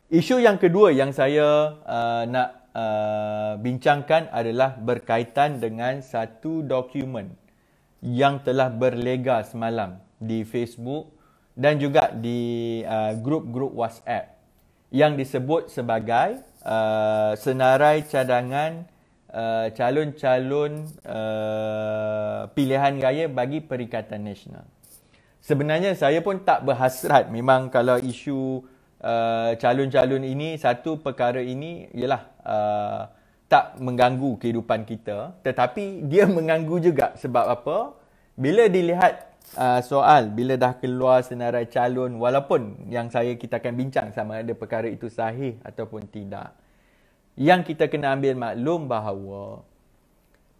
Isu yang kedua yang saya nak bincangkan adalah berkaitan dengan satu dokumen yang telah berlega semalam di Facebook dan juga di grup-grup WhatsApp yang disebut sebagai senarai cadangan calon-calon pilihan raya bagi Perikatan Nasional. Sebenarnya saya pun tak berhasrat. Memang kalau isu calon-calon ini, satu perkara ini ialah tak mengganggu kehidupan kita. Tetapi dia mengganggu juga. Sebab apa? Bila dilihat soal, bila dah keluar senarai calon, walaupun yang kita akan bincang sama ada perkara itu sahih ataupun tidak, yang kita kena ambil maklum bahawa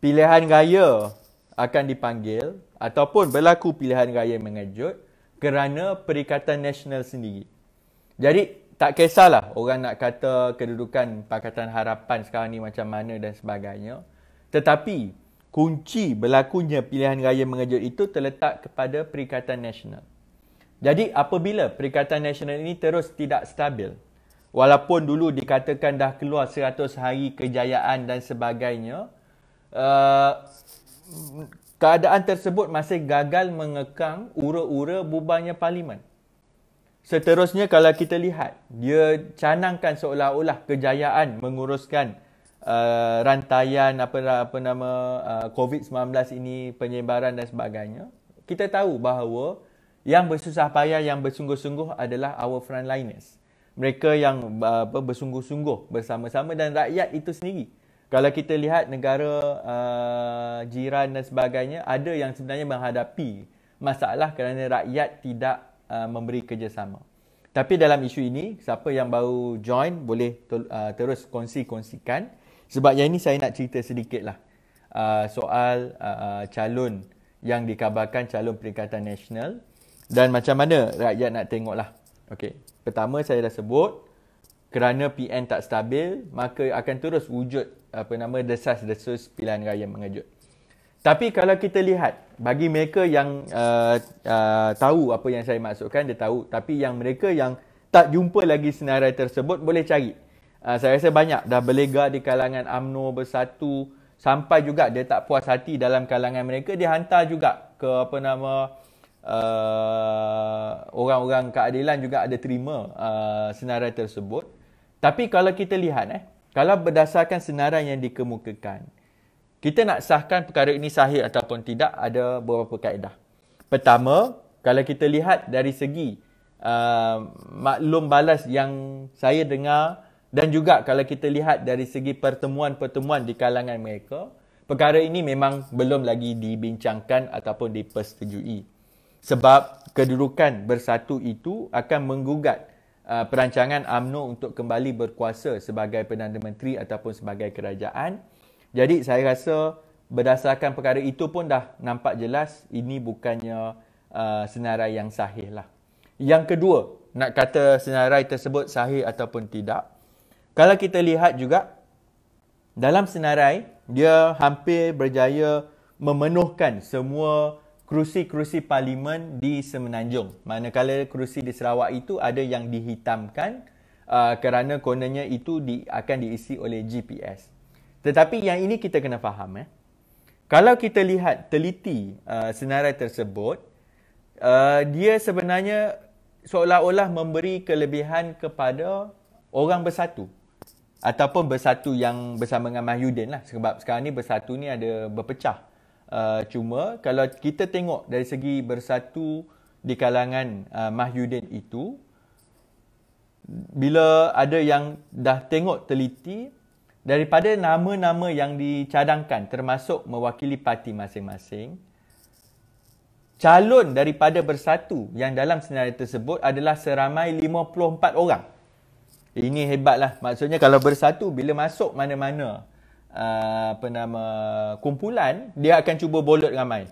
pilihan raya akan dipanggil ataupun berlaku pilihan raya mengejut kerana Perikatan Nasional sendiri. Jadi tak kisahlah orang nak kata kedudukan Pakatan Harapan sekarang ni macam mana dan sebagainya. Tetapi kunci berlakunya pilihan raya mengejut itu terletak kepada Perikatan Nasional. Jadi apabila Perikatan Nasional ini terus tidak stabil, walaupun dulu dikatakan dah keluar 100 hari kejayaan dan sebagainya, keadaan tersebut masih gagal mengekang ura-ura bubarnya parlimen. Seterusnya kalau kita lihat, dia canangkan seolah-olah kejayaan menguruskan rantaian COVID-19 ini, penyebaran dan sebagainya. Kita tahu bahawa yang bersusah payah, yang bersungguh-sungguh adalah our frontliners. Mereka yang bersungguh-sungguh bersama-sama dan rakyat itu sendiri. Kalau kita lihat negara jiran dan sebagainya, ada yang sebenarnya menghadapi masalah kerana rakyat tidak memberi kerjasama. Tapi dalam isu ini, siapa yang baru join boleh terus kongsikan. Sebab yang ini saya nak cerita sedikit lah soal calon yang dikabarkan calon Perikatan Nasional dan macam mana rakyat nak tengok lah. Okay. Pertama saya dah sebut, kerana PN tak stabil, maka akan terus wujud desas-desus pilihan raya mengejut. Tapi kalau kita lihat, bagi mereka yang tahu apa yang saya maksudkan, dia tahu. Tapi yang mereka yang tak jumpa lagi senarai tersebut, boleh cari. Saya rasa banyak dah berlega di kalangan UMNO Bersatu, sampai juga dia tak puas hati dalam kalangan mereka, dia hantar juga ke orang-orang keadilan juga ada terima senarai tersebut. Tapi kalau kita lihat, kalau berdasarkan senarai yang dikemukakan, kita nak sahkan perkara ini sahih ataupun tidak, ada beberapa kaedah. Pertama, kalau kita lihat dari segi maklum balas yang saya dengar dan juga kalau kita lihat dari segi pertemuan-pertemuan di kalangan mereka, perkara ini memang belum lagi dibincangkan ataupun dipersetujui. Sebab kedudukan bersatu itu akan menggugat perancangan UMNO untuk kembali berkuasa sebagai Perdana Menteri ataupun sebagai kerajaan. Jadi saya rasa berdasarkan perkara itu pun dah nampak jelas ini bukannya senarai yang sahih lah. Yang kedua, nak kata senarai tersebut sahih ataupun tidak, kalau kita lihat juga dalam senarai dia hampir berjaya memenuhkan semua kerusi-kerusi parlimen di Semenanjung. Manakala kerusi di Sarawak itu ada yang dihitamkan kerana kononnya itu akan diisi oleh GPS. Tetapi yang ini kita kena faham. Kalau kita lihat teliti senarai tersebut, dia sebenarnya seolah-olah memberi kelebihan kepada orang Bersatu. Ataupun Bersatu yang bersama dengan Mahyudin lah. Sebab sekarang ni Bersatu ni ada berpecah. Cuma kalau kita tengok dari segi Bersatu di kalangan Mahyudin itu, bila ada yang dah tengok teliti, daripada nama-nama yang dicadangkan termasuk mewakili parti masing-masing, calon daripada Bersatu yang dalam senarai tersebut adalah seramai 54 orang. Ini hebatlah. Maksudnya kalau Bersatu bila masuk mana-mana kumpulan, dia akan cuba bolot ramai.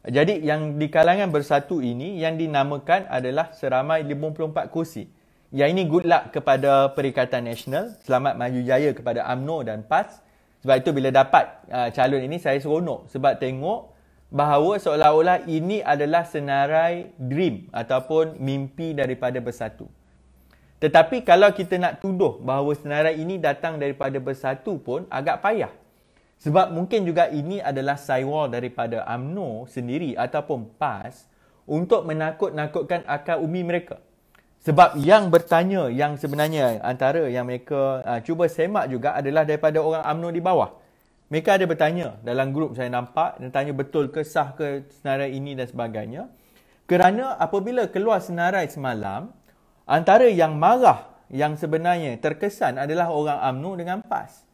Jadi yang di kalangan Bersatu ini yang dinamakan adalah seramai 54 kursi. Yang ini good luck kepada Perikatan Nasional. Selamat maju jaya kepada UMNO dan PAS. Sebab itu bila dapat calon ini saya seronok. Sebab tengok bahawa seolah-olah ini adalah senarai dream ataupun mimpi daripada Bersatu. Tetapi kalau kita nak tuduh bahawa senarai ini datang daripada Bersatu pun agak payah. Sebab mungkin juga ini adalah sidewall daripada UMNO sendiri ataupun PAS untuk menakut-nakutkan akal umi mereka. Sebab yang bertanya, yang sebenarnya antara yang mereka cuba semak juga adalah daripada orang UMNO di bawah. Mereka ada bertanya dalam grup saya nampak, dan tanya betul ke sah ke senarai ini dan sebagainya. Kerana apabila keluar senarai semalam, antara yang marah yang sebenarnya terkesan adalah orang UMNO dengan PAS.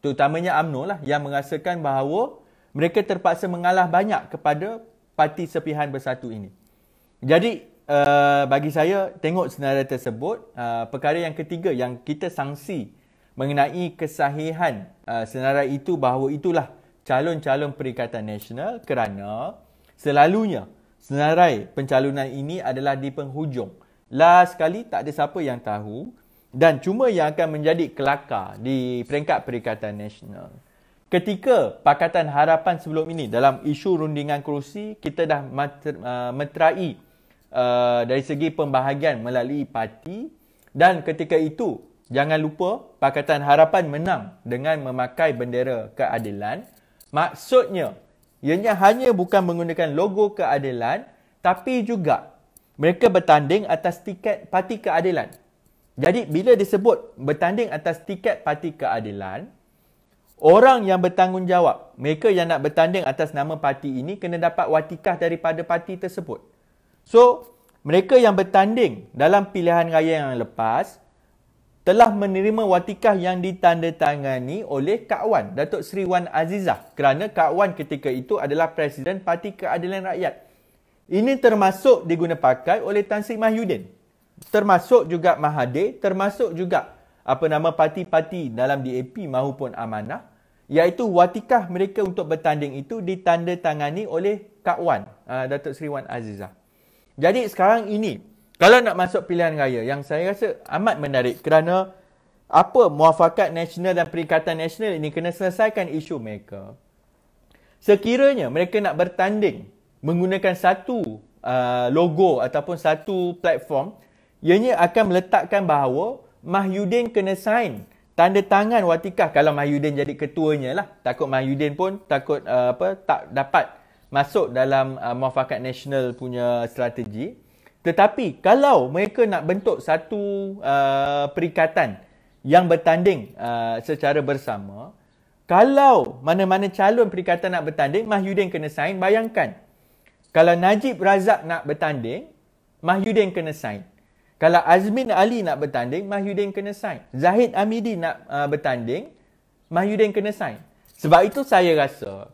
Terutamanya UMNO lah yang merasakan bahawa mereka terpaksa mengalah banyak kepada parti sepihan Bersatu ini. Jadi bagi saya tengok senarai tersebut, perkara yang ketiga yang kita sangsi mengenai kesahihan senarai itu bahawa itulah calon-calon Perikatan Nasional kerana selalunya senarai pencalonan ini adalah di penghujung. Last sekali tak ada siapa yang tahu dan cuma yang akan menjadi kelakar di peringkat Perikatan Nasional. Ketika Pakatan Harapan sebelum ini dalam isu rundingan kerusi kita dah meterai dari segi pembahagian melalui parti dan ketika itu jangan lupa Pakatan Harapan menang dengan memakai bendera keadilan. Maksudnya, ianya hanya bukan menggunakan logo keadilan, tapi juga mereka bertanding atas tiket Parti Keadilan. Jadi, bila disebut bertanding atas tiket Parti Keadilan, orang yang bertanggungjawab, mereka yang nak bertanding atas nama parti ini kena dapat watikah daripada parti tersebut. So, mereka yang bertanding dalam pilihan raya yang lepas, telah menerima watikah yang ditandatangani oleh Kak Wan, Datuk Seri Wan Azizah. Kerana Kak Wan ketika itu adalah Presiden Parti Keadilan Rakyat. Ini termasuk diguna pakai oleh Tan Sri Mahyudin. Termasuk juga Mahathir, termasuk juga parti-parti dalam DAP maupun Amanah. Iaitu watikah mereka untuk bertanding itu ditandatangani oleh Kak Wan, Datuk Seri Wan Azizah. Jadi sekarang ini, kalau nak masuk pilihan raya yang saya rasa amat menarik kerana muafakat nasional dan Perikatan Nasional ini kena selesaikan isu mereka. Sekiranya mereka nak bertanding menggunakan satu logo ataupun satu platform, ianya akan meletakkan bahawa Mahyudin kena sign tanda tangan watikah kalau Mahyudin jadi ketuanya lah. Takut Mahyudin pun tak dapat masuk dalam muafakat nasional punya strategi. Tetapi kalau mereka nak bentuk satu perikatan yang bertanding secara bersama, kalau mana-mana calon perikatan nak bertanding, Mahyudin kena sign. Bayangkan, kalau Najib Razak nak bertanding, Mahyudin kena sign. Kalau Azmin Ali nak bertanding, Mahyudin kena sign. Zahid Amidi nak bertanding, Mahyudin kena sign. Sebab itu saya rasa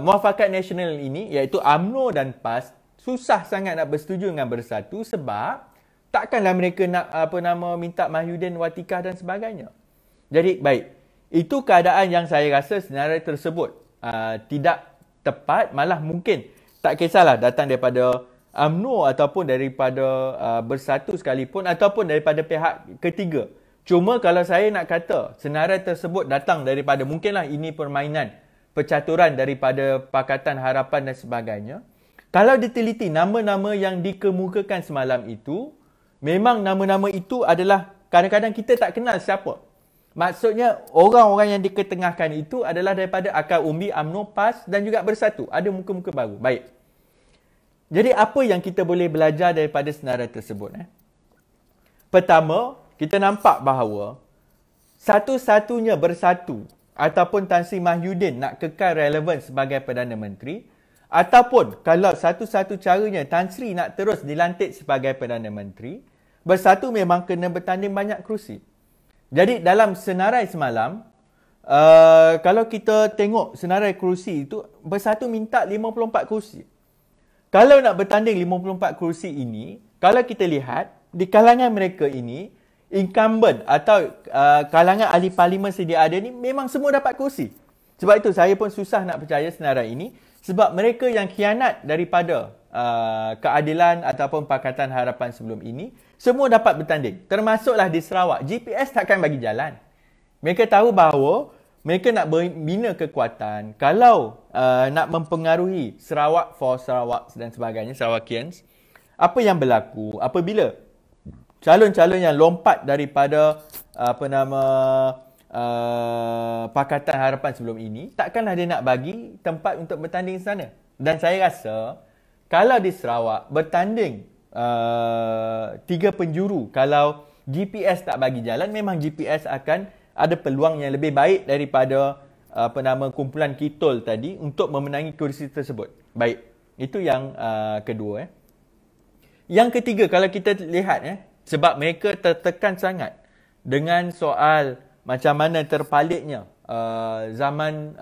muafakat nasional ini, iaitu UMNO dan PAS, susah sangat nak bersetuju dengan Bersatu sebab takkanlah mereka nak minta Mahyudin watikah dan sebagainya. Jadi baik, itu keadaan yang saya rasa senarai tersebut tidak tepat, malah mungkin tak kisahlah datang daripada UMNO ataupun daripada Bersatu sekalipun ataupun daripada pihak ketiga. Cuma kalau saya nak kata senarai tersebut datang daripada, mungkinlah ini permainan percaturan daripada Pakatan Harapan dan sebagainya. Kalau diteliti nama-nama yang dikemukakan semalam itu, memang nama-nama itu adalah kadang-kadang kita tak kenal siapa. Maksudnya orang-orang yang diketengahkan itu adalah daripada akar umbi UMNO, PAS dan juga Bersatu. Ada muka-muka baru. Baik. Jadi apa yang kita boleh belajar daripada senarai tersebut? Pertama, kita nampak bahawa satu-satunya Bersatu ataupun Tan Sri Mahyudin nak kekal relevan sebagai Perdana Menteri, ataupun kalau satu-satu caranya Tan Sri nak terus dilantik sebagai Perdana Menteri, Bersatu memang kena bertanding banyak kerusi. Jadi dalam senarai semalam, kalau kita tengok senarai kerusi itu, Bersatu minta 54 kerusi. Kalau nak bertanding 54 kerusi ini, kalau kita lihat di kalangan mereka ini, incumbent atau kalangan ahli parlimen sedia ada ni memang semua dapat kerusi. Sebab itu saya pun susah nak percaya senarai ini. Sebab mereka yang khianat daripada keadilan ataupun Pakatan Harapan sebelum ini, semua dapat bertanding. Termasuklah di Sarawak. GPS takkan bagi jalan. Mereka tahu bahawa mereka nak bina kekuatan. Kalau nak mempengaruhi Sarawak for Sarawak dan sebagainya, Sarawakians, apa yang berlaku apabila calon-calon yang lompat daripada Pakatan Harapan sebelum ini, takkanlah dia nak bagi tempat untuk bertanding sana. Dan saya rasa kalau di Sarawak bertanding 3 penjuru, kalau GPS tak bagi jalan, memang GPS akan ada peluang yang lebih baik daripada kumpulan Kitol tadi untuk memenangi kursi tersebut. Baik, itu yang kedua. Yang ketiga, kalau kita lihat sebab mereka tertekan sangat dengan soal macam mana terpaliknya zaman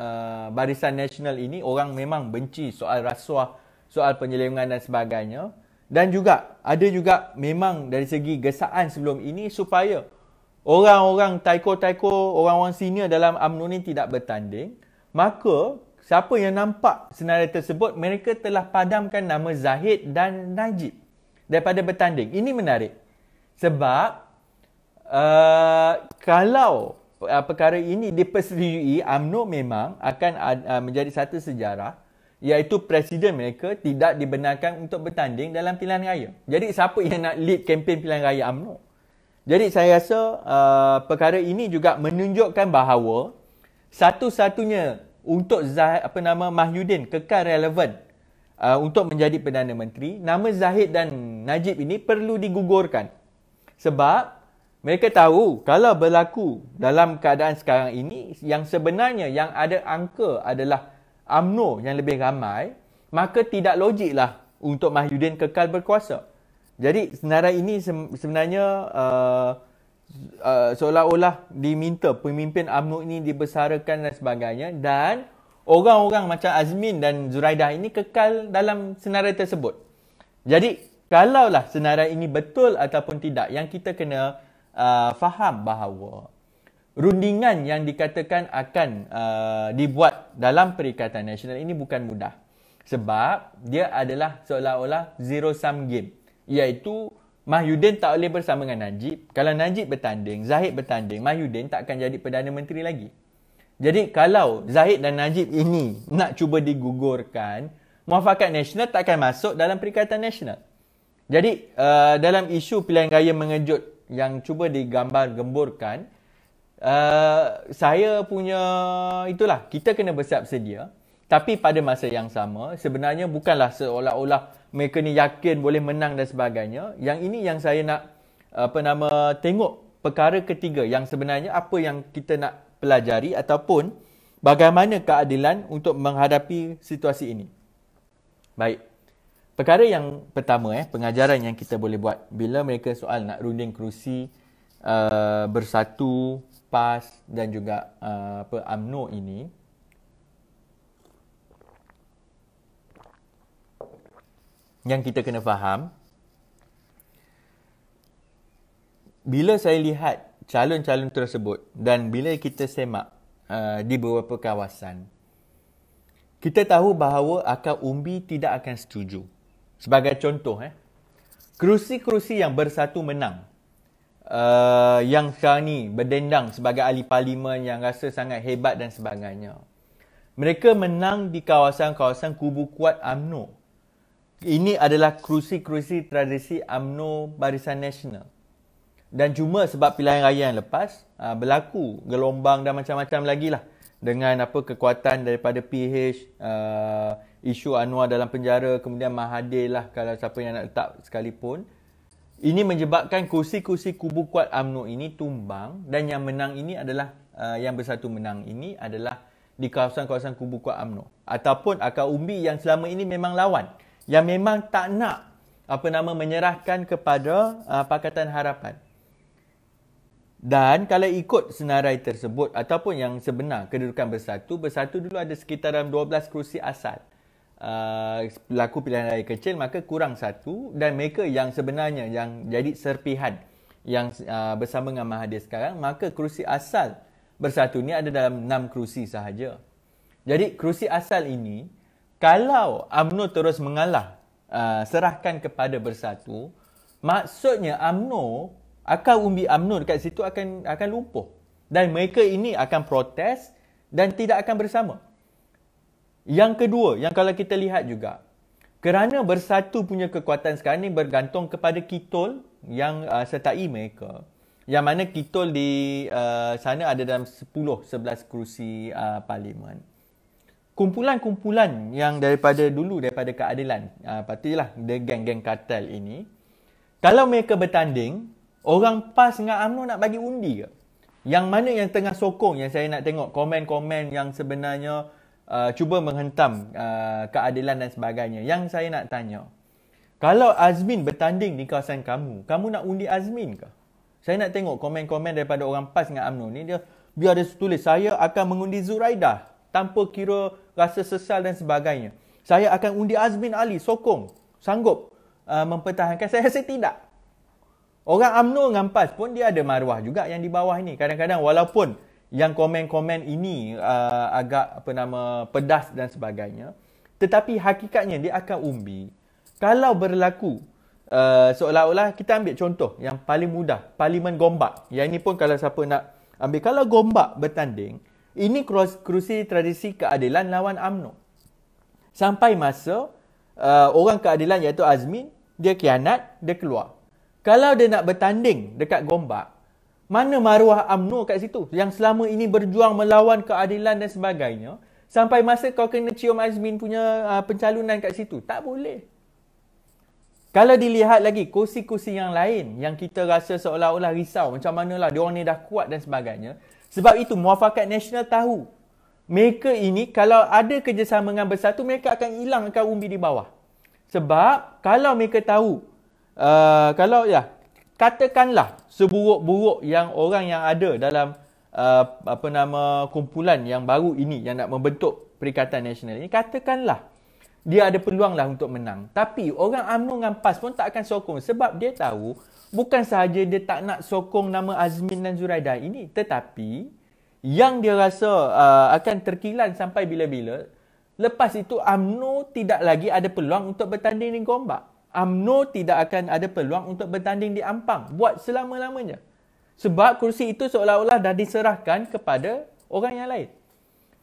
Barisan Nasional ini, orang memang benci soal rasuah, soal penyelewengan dan sebagainya. Dan juga ada juga memang dari segi gesaan sebelum ini supaya orang-orang taiko-taiko, orang-orang senior dalam UMNO ni tidak bertanding. Maka siapa yang nampak senarai tersebut, mereka telah padamkan nama Zahid dan Najib daripada bertanding. Ini menarik sebab kalau perkara ini dipersetujui, UMNO memang akan menjadi satu sejarah, iaitu presiden mereka tidak dibenarkan untuk bertanding dalam pilihan raya. Jadi siapa yang nak lead kempen pilihan raya UMNO? Jadi saya rasa perkara ini juga menunjukkan bahawa satu-satunya untuk Mahyudin kekal relevan untuk menjadi Perdana Menteri, nama Zahid dan Najib ini perlu digugurkan. Sebab mereka tahu kalau berlaku dalam keadaan sekarang ini, yang sebenarnya yang ada angka adalah UMNO yang lebih ramai, maka tidak logiklah untuk Mahyudin kekal berkuasa. Jadi senarai ini sebenarnya seolah-olah diminta pemimpin UMNO ini dibesarkan dan sebagainya, dan orang-orang macam Azmin dan Zuraidah ini kekal dalam senarai tersebut. Jadi kalaulah senarai ini betul ataupun tidak, yang kita kena faham bahawa rundingan yang dikatakan akan dibuat dalam Perikatan Nasional ini bukan mudah. Sebab dia adalah seolah-olah zero-sum game. Iaitu Mahyudin tak boleh bersama dengan Najib. Kalau Najib bertanding, Zahid bertanding, Mahyudin tak akan jadi Perdana Menteri lagi. Jadi kalau Zahid dan Najib ini nak cuba digugurkan, Muafakat Nasional tak akan masuk dalam Perikatan Nasional. Jadi dalam isu pilihan raya mengejut yang cuba digambar-gemburkan, saya punya itulah, kita kena bersiap sedia. Tapi pada masa yang sama, sebenarnya bukanlah seolah-olah mereka ni yakin boleh menang dan sebagainya. Yang ini yang saya nak tengok perkara ketiga, yang sebenarnya apa yang kita nak pelajari ataupun bagaimana keadilan untuk menghadapi situasi ini. Baik. Perkara yang pertama, pengajaran yang kita boleh buat bila mereka soal nak runding kerusi Bersatu, PAS dan juga UMNO ini, yang kita kena faham, bila saya lihat calon-calon tersebut dan bila kita semak di beberapa kawasan, kita tahu bahawa akar umbi tidak akan setuju. Sebagai contoh, kerusi-kerusi yang Bersatu menang, yang sekarang ni berdendang sebagai ahli parlimen yang rasa sangat hebat dan sebagainya, mereka menang di kawasan-kawasan kubu kuat UMNO. Ini adalah kerusi-kerusi tradisi UMNO Barisan Nasional. Dan cuma sebab pilihan raya yang lepas berlaku gelombang dan macam-macam lagi lah, dengan kekuatan daripada PH, isu Anwar dalam penjara, kemudian Mahathir lah kalau siapa yang nak letak sekalipun. Ini menyebabkan kursi-kursi kubu kuat UMNO ini tumbang, dan yang menang ini adalah yang Bersatu menang ini adalah di kawasan-kawasan kubu kuat UMNO, ataupun akar umbi yang selama ini memang lawan, yang memang tak nak menyerahkan kepada Pakatan Harapan. Dan kalau ikut senarai tersebut ataupun yang sebenar kedudukan Bersatu dulu ada sekitar dalam 12 kerusi asal. Berlaku pilihan raya kecil, maka kurang satu, dan mereka yang sebenarnya yang jadi serpihan yang bersama dengan Mahathir sekarang, maka kerusi asal Bersatu ni ada dalam 6 kerusi sahaja. Jadi kerusi asal ini, kalau UMNO terus mengalah, serahkan kepada Bersatu, maksudnya UMNO, akar umbi UMNO dekat situ akan lumpuh. Dan mereka ini akan protes dan tidak akan bersama. Yang kedua, yang kalau kita lihat juga, Kerana bersatu punya kekuatan sekarang ni bergantung kepada kitol yang sertai mereka. Yang mana kitol di sana ada dalam 10-11 kerusi parlimen. Kumpulan-kumpulan yang daripada dulu, daripada keadilan, patutlah geng-geng kartel ini, kalau mereka bertanding, orang PAS dengan UMNO nak bagi undi ke? Yang mana yang tengah sokong, yang saya nak tengok komen-komen yang sebenarnya cuba menghentam keadilan dan sebagainya. Yang saya nak tanya, kalau Azmin bertanding di kawasan kamu nak undi Azmin ke? Saya nak tengok komen-komen daripada orang PAS dengan UMNO ni, dia biar dia tulis, saya akan mengundi Zuraidah tanpa kira rasa sesal dan sebagainya. Saya akan undi Azmin Ali, sokong, sanggup mempertahankan. Saya rasa tidak. Orang UMNO dengan PAS pun dia ada maruah juga yang di bawah ni. Kadang-kadang walaupun yang komen-komen ini agak pedas dan sebagainya, tetapi hakikatnya dia akan umbi. Kalau berlaku seolah-olah, kita ambil contoh yang paling mudah, Parlimen Gombak. Yang ini pun kalau siapa nak ambil, kalau Gombak bertanding, ini kerusi tradisi keadilan lawan UMNO. Sampai masa orang keadilan iaitu Azmin, dia khianat, dia keluar. Kalau dia nak bertanding dekat Gombak, mana maruah UMNO kat situ yang selama ini berjuang melawan keadilan dan sebagainya, sampai masa kau kena cium Azmin punya pencalonan kat situ? Tak boleh. Kalau dilihat lagi kursi-kursi yang lain yang kita rasa seolah-olah risau, macam manalah diorang ni dah kuat dan sebagainya. Sebab itu Muafakat Nasional tahu mereka ini kalau ada kerjasama dengan Bersatu, mereka akan hilangkan umbi di bawah. Sebab kalau mereka tahu, katakanlah seburuk-buruk yang orang yang ada dalam kumpulan yang baru ini yang nak membentuk Perikatan Nasional ini, katakanlah dia ada peluang lah untuk menang. Tapi orang UMNO dengan PAS pun tak akan sokong. Sebab dia tahu, bukan sahaja dia tak nak sokong nama Azmin dan Zuraidah ini, tetapi yang dia rasa akan terkilan sampai bila-bila, lepas itu UMNO tidak lagi ada peluang untuk bertanding di Gombak. UMNO tidak akan ada peluang untuk bertanding di Ampang buat selama-lamanya. Sebab kursi itu seolah-olah dah diserahkan kepada orang yang lain.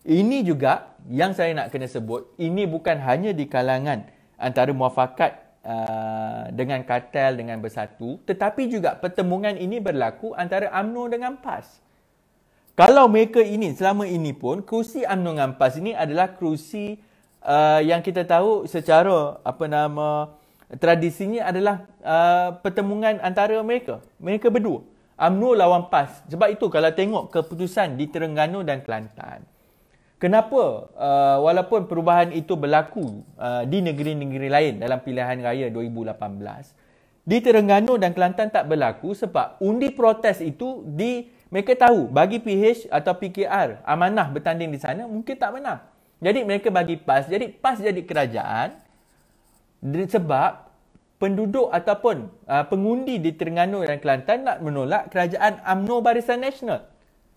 Ini juga yang saya nak kena sebut, ini bukan hanya di kalangan antara Muafakat dengan kartel, dengan Bersatu, tetapi juga pertembungan ini berlaku antara UMNO dengan PAS. Kalau mereka ini, selama ini pun, kerusi UMNO dengan PAS ini adalah kerusi yang kita tahu secara tradisinya adalah pertembungan antara mereka berdua, UMNO lawan PAS. Sebab itu kalau tengok keputusan di Terengganu dan Kelantan, kenapa walaupun perubahan itu berlaku di negeri-negeri lain dalam pilihan raya 2018, di Terengganu dan Kelantan tak berlaku sebab undi protes itu mereka tahu bagi PH atau PKR amanah bertanding di sana mungkin tak menang. Jadi mereka bagi PAS. Jadi PAS jadi kerajaan sebab penduduk ataupun pengundi di Terengganu dan Kelantan nak menolak kerajaan UMNO Barisan Nasional.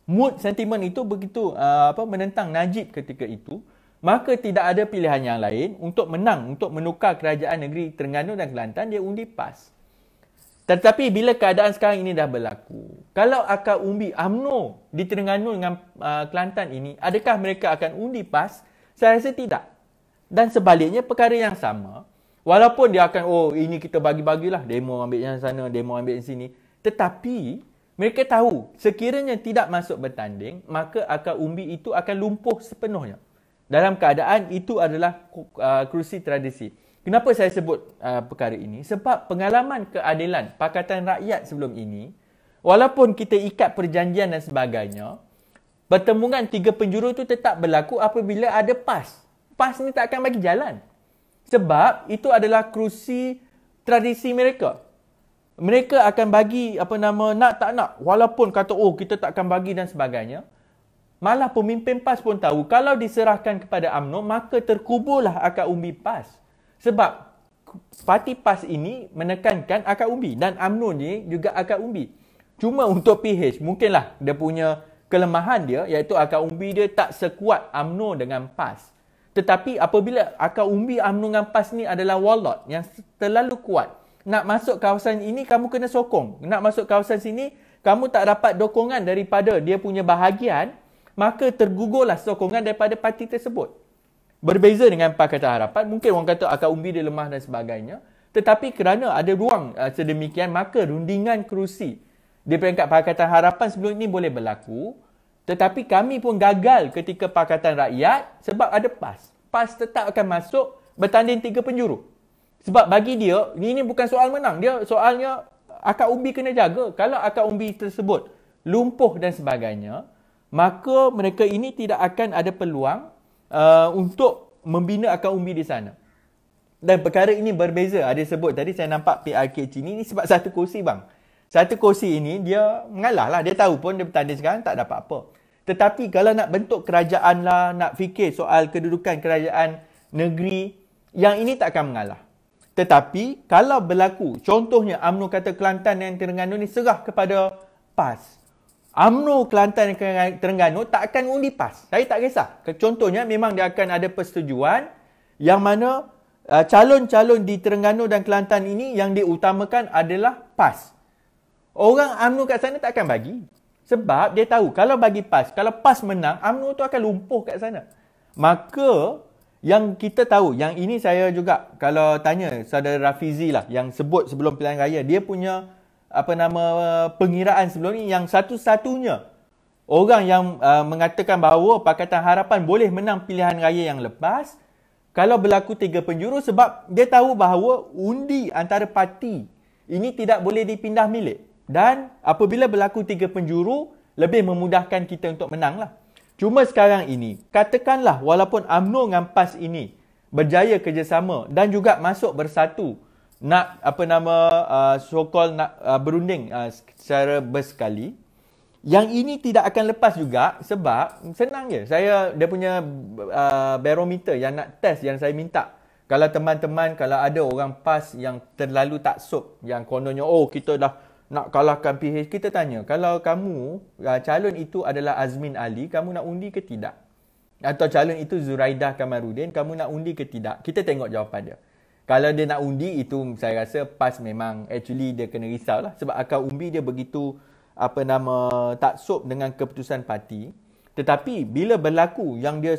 Mood sentimen itu begitu menentang Najib ketika itu, maka tidak ada pilihan yang lain untuk menang, untuk menukar kerajaan negeri Terengganu dan Kelantan, dia undi PAS. Tetapi bila keadaan sekarang ini dah berlaku, kalau akar umbi UMNO di Terengganu dengan Kelantan ini, adakah mereka akan undi PAS? Saya rasa tidak. Dan sebaliknya perkara yang sama, walaupun dia akan, ini kita bagi-bagilah, demo ambil yang sana, demo ambil yang sini, tetapi mereka tahu, sekiranya tidak masuk bertanding, maka akar umbi itu akan lumpuh sepenuhnya. Dalam keadaan itu adalah kerusi tradisi. Kenapa saya sebut perkara ini? Sebab pengalaman keadilan Pakatan Rakyat sebelum ini, walaupun kita ikat perjanjian dan sebagainya, pertembungan tiga penjuru itu tetap berlaku apabila ada PAS. PAS ni tak akan bagi jalan. Sebab itu adalah kerusi tradisi mereka. Mereka akan bagi nak tak nak, walaupun kata kita tak akan bagi dan sebagainya. Malah pemimpin PAS pun tahu kalau diserahkan kepada UMNO maka terkuburlah akar umbi PAS. Sebab parti PAS ini menekankan akar umbi dan UMNO ni juga akar umbi. Cuma untuk PH mungkinlah dia punya kelemahan dia iaitu akar umbi dia tak sekuat UMNO dengan PAS. Tetapi apabila akar umbi UMNO dengan PAS ni adalah wallot yang terlalu kuat, nak masuk kawasan ini, kamu kena sokong. Nak masuk kawasan sini, kamu tak dapat dokongan daripada dia punya bahagian, maka tergugurlah sokongan daripada parti tersebut. berbeza dengan Pakatan Harapan. Mungkin orang kata akar umbi dia lemah dan sebagainya. Tetapi kerana ada ruang sedemikian, maka rundingan kerusi di peringkat Pakatan Harapan sebelum ini boleh berlaku. Tetapi kami pun gagal ketika Pakatan Rakyat sebab ada PAS. PAS tetap akan masuk bertanding 3 penjuru. Sebab bagi dia, ini bukan soal menang. Dia soalnya akar umbi kena jaga. Kalau akar umbi tersebut lumpuh dan sebagainya, maka mereka ini tidak akan ada peluang untuk membina akar umbi di sana. Dan perkara ini berbeza. Ada sebut tadi saya nampak PRK ini sebab satu kursi bang. Satu kursi ini dia mengalah lah. Dia tahu pun dia bertanding sekarang tak dapat apa. Tetapi kalau nak bentuk kerajaan lah, nak fikir soal kedudukan kerajaan negeri, yang ini tak akan mengalah. Tetapi kalau berlaku, contohnya UMNO kata Kelantan dan Terengganu ni serah kepada PAS. UMNO Kelantan dan Terengganu tak akan undi PAS. Saya tak kisah. Contohnya memang dia akan ada persetujuan yang mana calon-calon di Terengganu dan Kelantan ini yang diutamakan adalah PAS. Orang UMNO kat sana tak akan bagi. Sebab dia tahu kalau bagi PAS, kalau PAS menang, UMNO tu akan lumpuh kat sana. Maka yang kita tahu, yang ini saya juga kalau tanya saudara Rafizi lah yang sebut sebelum pilihan raya, dia punya pengiraan sebelum ni yang satu-satunya orang yang mengatakan bahawa Pakatan Harapan boleh menang pilihan raya yang lepas kalau berlaku 3 penjuru sebab dia tahu bahawa undi antara parti ini tidak boleh dipindah milik. Dan apabila berlaku 3 penjuru, lebih memudahkan kita untuk menang lah. Cuma sekarang ini, katakanlah walaupun UMNO dengan PAS ini berjaya kerjasama dan juga masuk bersatu, nak so-called nak berunding secara bersekali, yang ini tidak akan lepas juga sebab senang je. Dia punya barometer yang nak test yang saya minta. Kalau teman-teman, kalau ada orang PAS yang terlalu taksub, yang kononnya, kita dah nak kalahkan PH, kita tanya, kalau kamu, calon itu adalah Azmin Ali, kamu nak undi ke tidak? Atau calon itu Zuraidah Kamarudin, kamu nak undi ke tidak? Kita tengok jawapan dia. Kalau dia nak undi, itu saya rasa PAS memang, actually dia kena risau lah. Sebab akar umbi dia begitu, taksub dengan keputusan parti. Tetapi, bila berlaku yang dia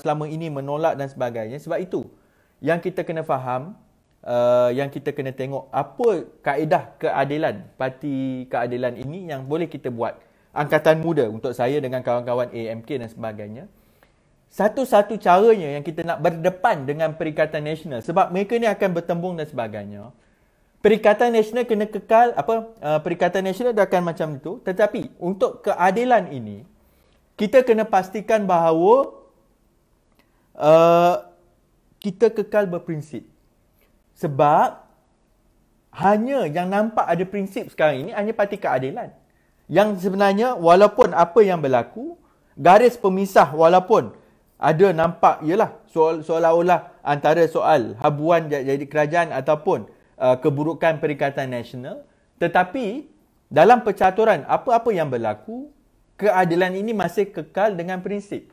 selama ini menolak dan sebagainya, sebab itu, yang kita kena faham, yang kita kena tengok apa kaedah keadilan, parti keadilan ini yang boleh kita buat. Angkatan muda untuk saya dengan kawan-kawan AMK dan sebagainya. Satu-satu caranya yang kita nak berdepan dengan Perikatan Nasional sebab mereka ni akan bertembung dan sebagainya. Perikatan Nasional kena kekal, Perikatan Nasional dia akan macam itu. Tetapi untuk keadilan ini, kita kena pastikan bahawa kita kekal berprinsip. Sebab hanya yang nampak ada prinsip sekarang ini hanya parti keadilan. Yang sebenarnya walaupun apa yang berlaku, garis pemisah walaupun ada nampak ialah seolah-olah antara soal habuan jadi kerajaan ataupun keburukan Perikatan Nasional. Tetapi dalam percaturan apa-apa yang berlaku, keadilan ini masih kekal dengan prinsip.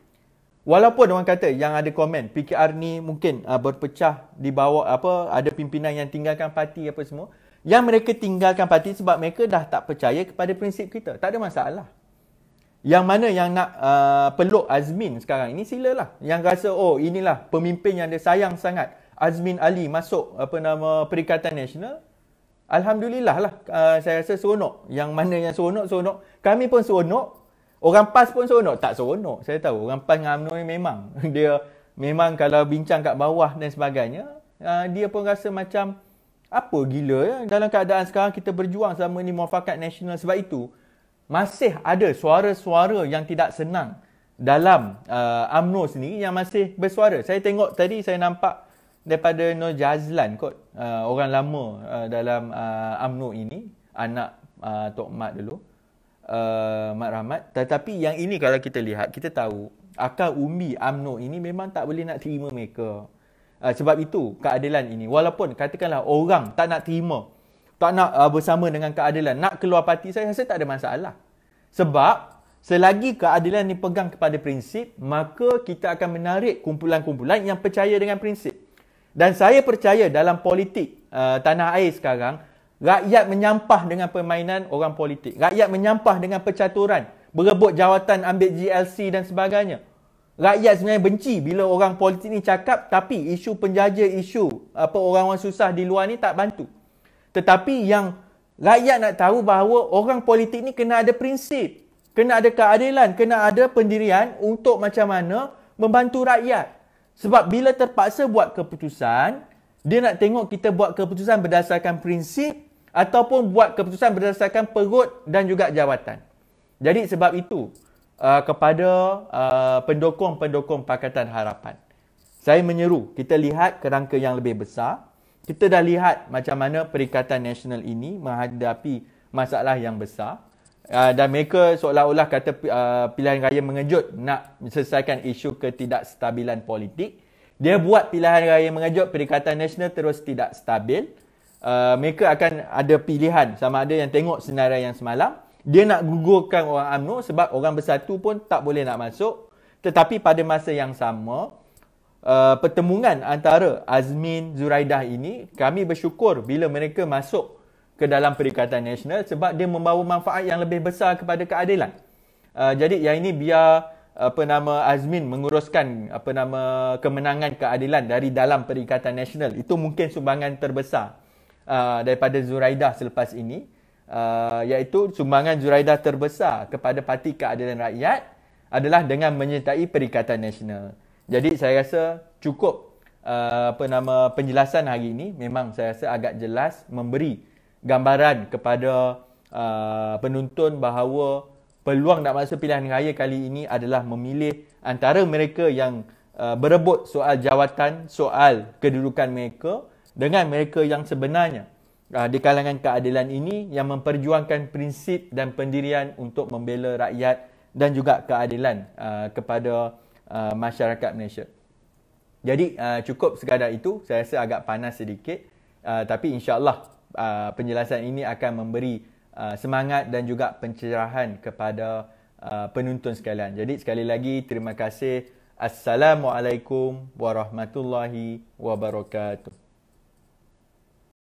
Walaupun orang kata yang ada komen PKR ni mungkin berpecah di bawah ada pimpinan yang tinggalkan parti apa semua. Yang mereka tinggalkan parti sebab mereka dah tak percaya kepada prinsip kita. Tak ada masalah. Yang mana yang nak peluk Azmin sekarang ini silalah. Yang rasa inilah pemimpin yang dia sayang sangat. Azmin Ali masuk Perikatan Nasional. Alhamdulillah lah. Saya rasa seronok. Yang mana yang seronok. Kami pun seronok. Orang PAS pun seronok. Tak seronok. Saya tahu. Orang PAS dengan UMNO ni memang. Dia memang kalau bincang kat bawah dan sebagainya, dia pun rasa macam, apa gila ya. Dalam keadaan sekarang kita berjuang selama ni muafakat nasional. Sebab itu, masih ada suara-suara yang tidak senang dalam UMNO sendiri yang masih bersuara. Saya tengok tadi, saya nampak daripada Nur Jazlan kot. Orang lama dalam UMNO ini. Anak Tok Mat dulu. Mat Rahmat. Tetapi yang ini kalau kita lihat, kita tahu akar umbi UMNO ini memang tak boleh nak terima mereka. Sebab itu keadilan ini, walaupun katakanlah orang tak nak terima, tak nak bersama dengan keadilan, nak keluar parti, saya rasa tak ada masalah. Sebab selagi keadilan dipegang kepada prinsip, maka kita akan menarik kumpulan-kumpulan yang percaya dengan prinsip. Dan saya percaya dalam politik tanah air sekarang, rakyat menyampah dengan permainan orang politik. Rakyat menyampah dengan percaturan. Berebut jawatan, ambil GLC dan sebagainya. Rakyat sebenarnya benci bila orang politik ni cakap, tapi isu penjaja, isu orang-orang susah di luar ni tak bantu. Tetapi yang rakyat nak tahu bahawa orang politik ni kena ada prinsip, kena ada keadilan, kena ada pendirian untuk macam mana membantu rakyat. Sebab bila terpaksa buat keputusan, dia nak tengok kita buat keputusan berdasarkan prinsip ataupun buat keputusan berdasarkan perut dan juga jawatan. Jadi sebab itu, kepada pendukung-pendukung Pakatan Harapan, saya menyeru kita lihat kerangka yang lebih besar. Kita dah lihat macam mana Perikatan Nasional ini menghadapi masalah yang besar. Dan mereka seolah-olah kata pilihan raya mengejut nak selesaikan isu ketidakstabilan politik. Dia buat pilihan raya mengejut, Perikatan Nasional terus tidak stabil. Mereka akan ada pilihan sama ada yang tengok senarai yang semalam. Dia nak gugurkan orang UMNO sebab orang bersatu pun tak boleh nak masuk. Tetapi pada masa yang sama, pertemuan antara Azmin, Zuraidah ini, kami bersyukur bila mereka masuk ke dalam Perikatan Nasional sebab dia membawa manfaat yang lebih besar kepada keadilan. Jadi yang ini biar Azmin menguruskan kemenangan keadilan dari dalam Perikatan Nasional. Itu mungkin sumbangan terbesar daripada Zuraidah selepas ini, iaitu sumbangan Zuraidah terbesar kepada Parti Keadilan Rakyat adalah dengan menyertai Perikatan Nasional. Jadi saya rasa cukup penjelasan hari ini memang saya rasa agak jelas memberi gambaran kepada penonton bahawa peluang nak masuk pilihan raya kali ini adalah memilih antara mereka yang berebut soal jawatan, soal kedudukan mereka dengan mereka yang sebenarnya di kalangan keadilan ini yang memperjuangkan prinsip dan pendirian untuk membela rakyat dan juga keadilan kepada masyarakat Malaysia. Jadi cukup sekadar itu. Saya rasa agak panas sedikit, tapi insya-Allah penjelasan ini akan memberi semangat dan juga pencerahan kepada penonton sekalian. Jadi sekali lagi terima kasih. Assalamualaikum warahmatullahi wabarakatuh.